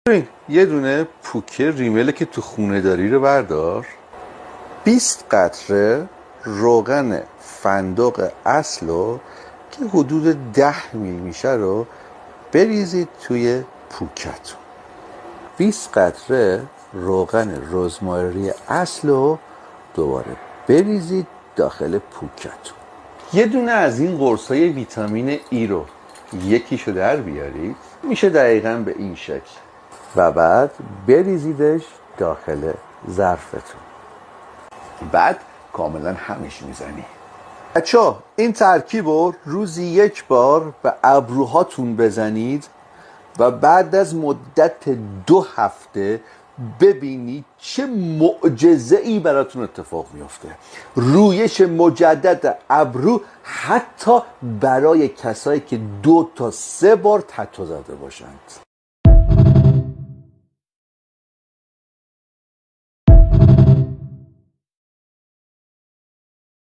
ببین یه دونه پوکه ریمله که تو خونه داری رو بردار، 20 قطره روغن فندق اصل رو که حدود 10 میل میشه رو بریزید توی پوکتون. 20 قطره روغن رزماری اصل رو دوباره بریزید داخل پوکتون. یه دونه از این قرصای ویتامین ای رو یکیشو در بیارید، میشه دقیقاً به این شکل، و بعد بریزیدش داخل ظرفتون. بعد کاملا همش میزنی. بچه‌ها این ترکیب رو روزی 1 بار به ابروهاتون بزنید و بعد از مدت 2 هفته ببینید چه معجزه‌ای براتون اتفاق میفته. رویش مجدد ابرو، حتی برای کسایی که 2 تا 3 بار تتو زده باشند.